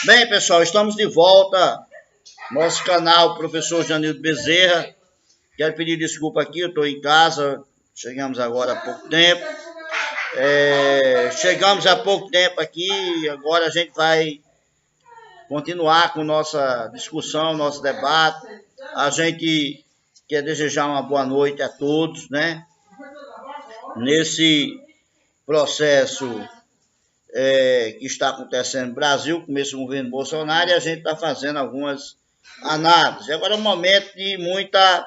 Bem, pessoal, estamos de volta. Nosso canal, professor Janildo Bezerra. Quero pedir desculpa aqui, eu estou em casa. Chegamos agora há pouco tempo. Chegamos há pouco tempo aqui. Agora a gente vai continuar com nossa discussão, nosso debate. A gente quer desejar uma boa noite a todos, né? Nesse processo que está acontecendo no Brasil, começo do governo Bolsonaro, e a gente está fazendo algumas análises. Agora é um momento de muita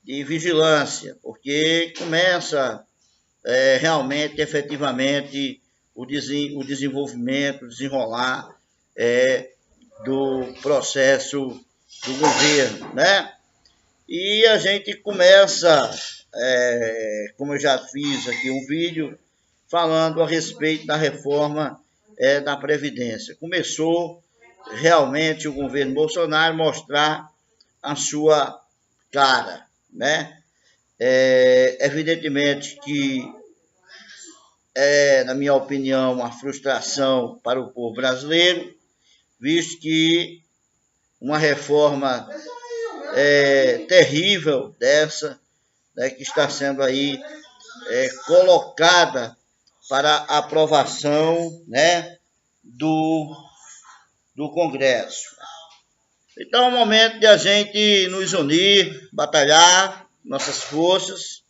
vigilância, porque começa realmente, efetivamente, o desenvolvimento, o desenrolar do processo do governo, né? E a gente começa, como eu já fiz aqui um vídeo, falando a respeito da reforma da Previdência. Começou realmente o governo Bolsonaro mostrar a sua cara, né? Evidentemente que na minha opinião, uma frustração para o povo brasileiro, visto que uma reforma terrível dessa, né, que está sendo aí colocada para aprovação, né, do Congresso. Então é o momento de a gente nos unir, batalhar nossas forças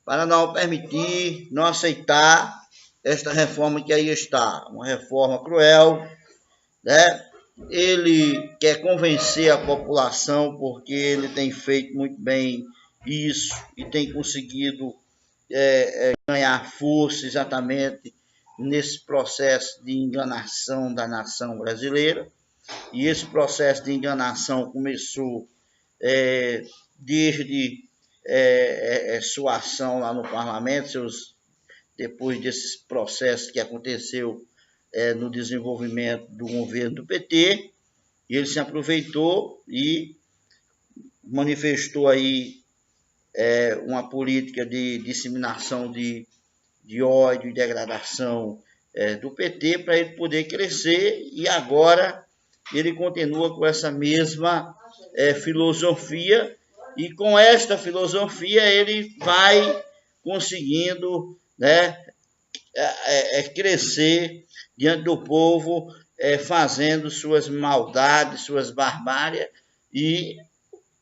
para não permitir, não aceitar esta reforma que aí está, uma reforma cruel, né? Ele quer convencer a população porque ele tem feito muito bem isso e tem conseguido ganhar força exatamente nesse processo de enganação da nação brasileira. E esse processo de enganação começou desde sua ação lá no parlamento, depois desses processos que aconteceu no desenvolvimento do governo do PT. Ele se aproveitou e manifestou aí uma política de disseminação de ódio e degradação do PT para ele poder crescer, e agora ele continua com essa mesma filosofia, e com esta filosofia ele vai conseguindo, né, crescer diante do povo, fazendo suas maldades, suas barbárias, e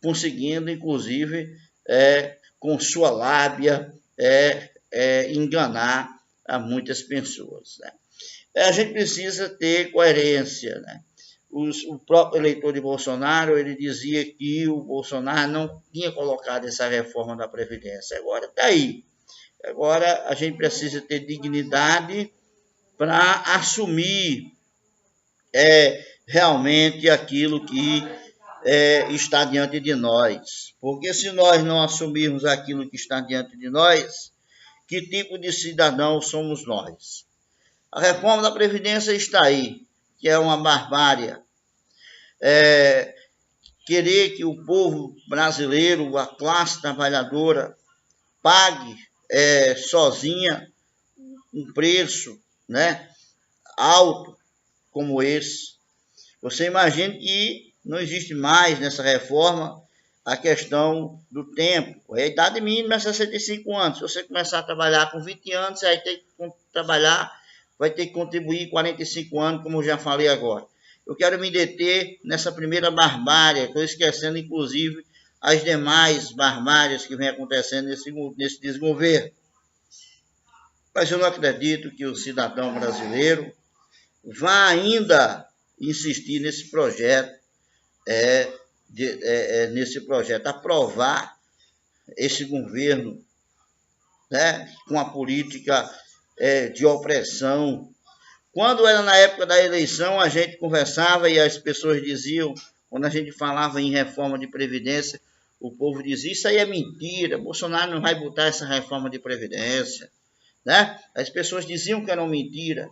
conseguindo, inclusive, com sua lábia, enganar a muitas pessoas, né? A gente precisa ter coerência, né? O próprio eleitor de Bolsonaro, ele dizia que o Bolsonaro não tinha colocado essa reforma da Previdência. Agora está aí. Agora a gente precisa ter dignidade para assumir realmente aquilo que está diante de nós. Porque se nós não assumirmos aquilo que está diante de nós, que tipo de cidadão somos nós? A reforma da Previdência está aí, que é uma barbárie. Querer que o povo brasileiro, a classe trabalhadora, pague sozinha um preço, né, alto como esse. Você imagina que não existe mais nessa reforma a questão do tempo. A idade mínima é 65 anos. Se você começar a trabalhar com 20 anos, você vai ter que trabalhar, vai ter que contribuir 45 anos, como eu já falei agora. Eu quero me deter nessa primeira barbárie, estou esquecendo, inclusive, as demais barbáries que vem acontecendo nesse desgoverno. Mas eu não acredito que o cidadão brasileiro vá ainda insistir nesse projeto, aprovar esse governo, né, com a política de opressão. Quando era na época da eleição, a gente conversava e as pessoas diziam, quando a gente falava em reforma de Previdência, o povo dizia, isso aí é mentira, Bolsonaro não vai botar essa reforma de Previdência, né? As pessoas diziam que era mentira.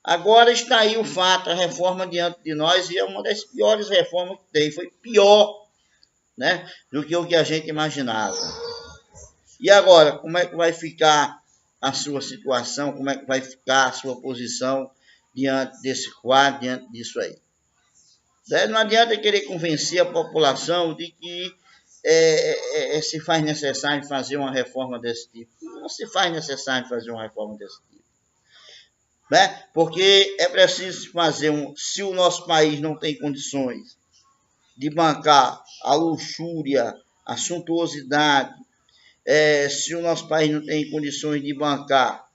Agora está aí o fato, a reforma diante de nós, e é uma das piores reformas que tem, foi pior, né, do que o que a gente imaginava. E agora, como é que vai ficar a sua situação, como é que vai ficar a sua posição diante desse quadro, diante disso aí. Não adianta querer convencer a população de que se faz necessário fazer uma reforma desse tipo. Não se faz necessário fazer uma reforma desse tipo. Né? Porque é preciso fazer se o nosso país não tem condições de bancar a luxúria, a suntuosidade, se o nosso país não tem condições de bancar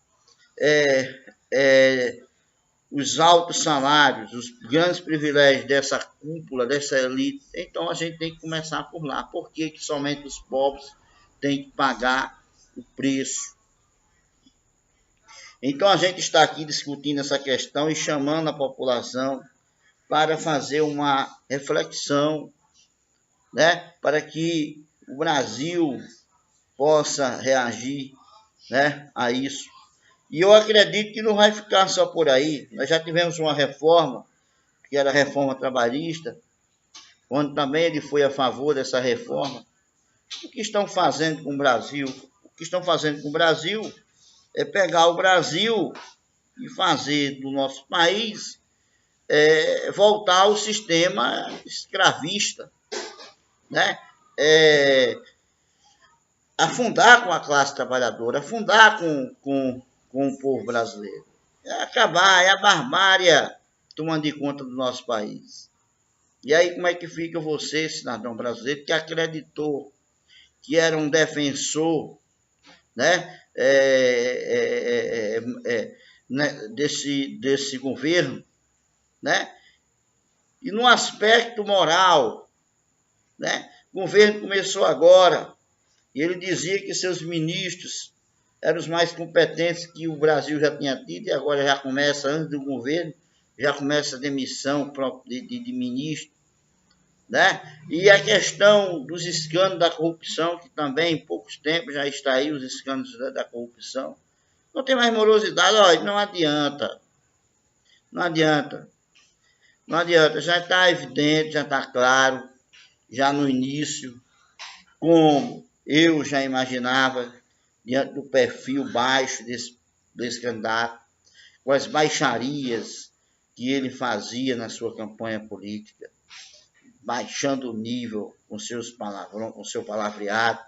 os altos salários, os grandes privilégios dessa cúpula, dessa elite, então a gente tem que começar por lá. Por que somente os pobres têm que pagar o preço? Então a gente está aqui discutindo essa questão e chamando a população para fazer uma reflexão, né, para que o Brasil possa reagir, né, a isso. E eu acredito que não vai ficar só por aí. Nós já tivemos uma reforma, que era a reforma trabalhista, onde também ele foi a favor dessa reforma. O que estão fazendo com o Brasil? O que estão fazendo com o Brasil é pegar o Brasil e fazer do nosso país voltar ao sistema escravista, né? Afundar com a classe trabalhadora, afundar com o povo brasileiro. Acabar, a barbárie tomando de conta do nosso país. E aí como é que fica você, cidadão brasileiro, que acreditou que era um defensor, né, desse governo, né? E no aspecto moral, né? O governo começou agora, e ele dizia que seus ministros eram os mais competentes que o Brasil já tinha tido, e agora já começa, antes do governo, já começa a demissão de ministro, né? E a questão dos escândalos da corrupção, que também em poucos tempos já está aí, os escândalos da corrupção. Não tem mais morosidade, olha, não adianta. Não adianta. Não adianta, já está evidente, já está claro, já no início, como eu já imaginava, diante do perfil baixo desse candidato, com as baixarias que ele fazia na sua campanha política, baixando o nível com seus palavrões, com seu palavreado.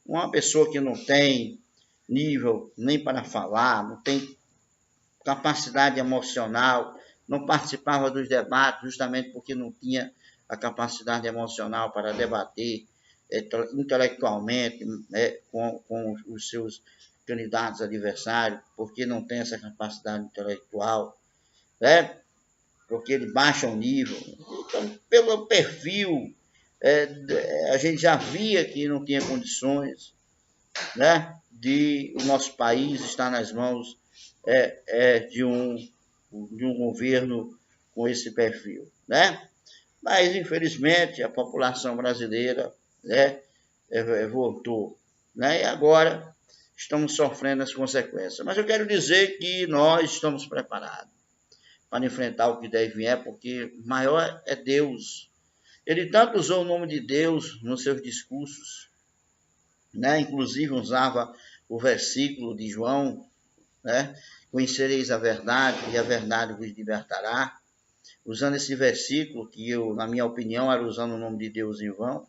Uma pessoa que não tem nível nem para falar, não tem capacidade emocional, não participava dos debates justamente porque não tinha a capacidade emocional para debater intelectualmente, né, com os seus candidatos adversários, porque não tem essa capacidade intelectual, né? Porque ele baixa o nível. Então, pelo perfil, a gente já via que não tinha condições, né, de o nosso país estar nas mãos de um governo com esse perfil, né? Mas, infelizmente, a população brasileira, né, voltou, né? E agora estamos sofrendo as consequências. Mas eu quero dizer que nós estamos preparados para enfrentar o que deve vier, porque maior é Deus. Ele tanto usou o nome de Deus nos seus discursos, né? Inclusive usava o versículo de João, né? Conhecereis a verdade e a verdade vos libertará. Usando esse versículo, que eu, na minha opinião, era usando o nome de Deus em vão.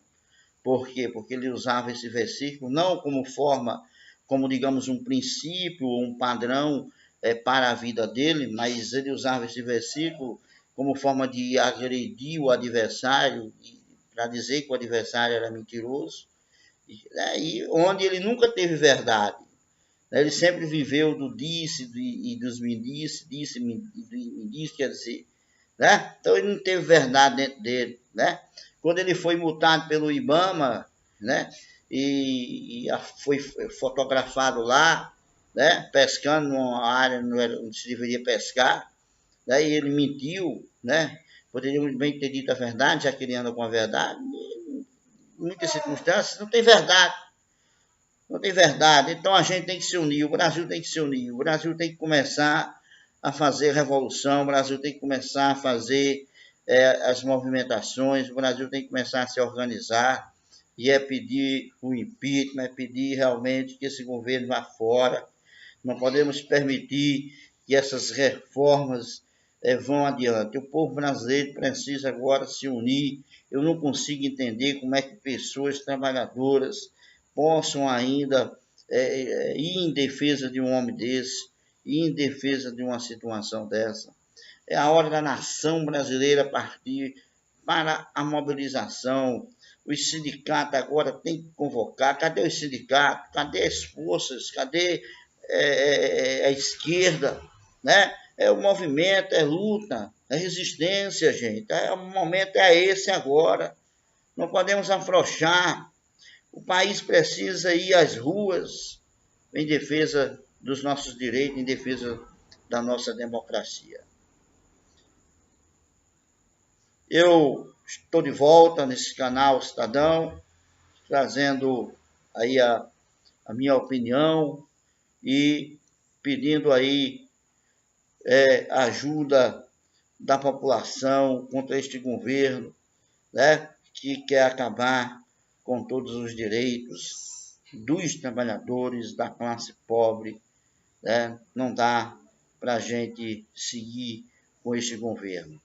Por quê? Porque ele usava esse versículo não como forma, como digamos um princípio, um padrão para a vida dele, mas ele usava esse versículo como forma de agredir o adversário, para dizer que o adversário era mentiroso, e onde ele nunca teve verdade. Ele sempre viveu do disse e dos me disse, me disse, quer dizer, né? Então ele não teve verdade dentro dele, né? Quando ele foi multado pelo IBAMA, né? E foi fotografado lá, né? Pescando numa área onde se deveria pescar, né? E ele mentiu, né? Poderia muito bem ter dito a verdade, já que ele anda com a verdade. Em muitas circunstâncias não tem verdade. Não tem verdade. Então a gente tem que se unir, o Brasil tem que se unir, o Brasil tem que começar a fazer revolução, o Brasil tem que começar a fazer as movimentações, o Brasil tem que começar a se organizar e pedir o impeachment, pedir realmente que esse governo vá fora. Não podemos permitir que essas reformas vão adiante. O povo brasileiro precisa agora se unir. Eu não consigo entender como é que pessoas trabalhadoras possam ainda ir em defesa de um homem desse, ir em defesa de uma situação dessa. É a hora da nação brasileira partir para a mobilização. Os sindicatos agora têm que convocar. Cadê os sindicatos? Cadê as forças? Cadê a esquerda? Né? É o movimento, é luta, é resistência, gente. O momento é esse agora. Não podemos afrouxar. O país precisa ir às ruas em defesa dos nossos direitos, em defesa da nossa democracia. Eu estou de volta nesse canal Cidadão, trazendo aí a minha opinião e pedindo aí ajuda da população contra este governo, né, que quer acabar com todos os direitos dos trabalhadores, da classe pobre, né? Não dá para a gente seguir com este governo.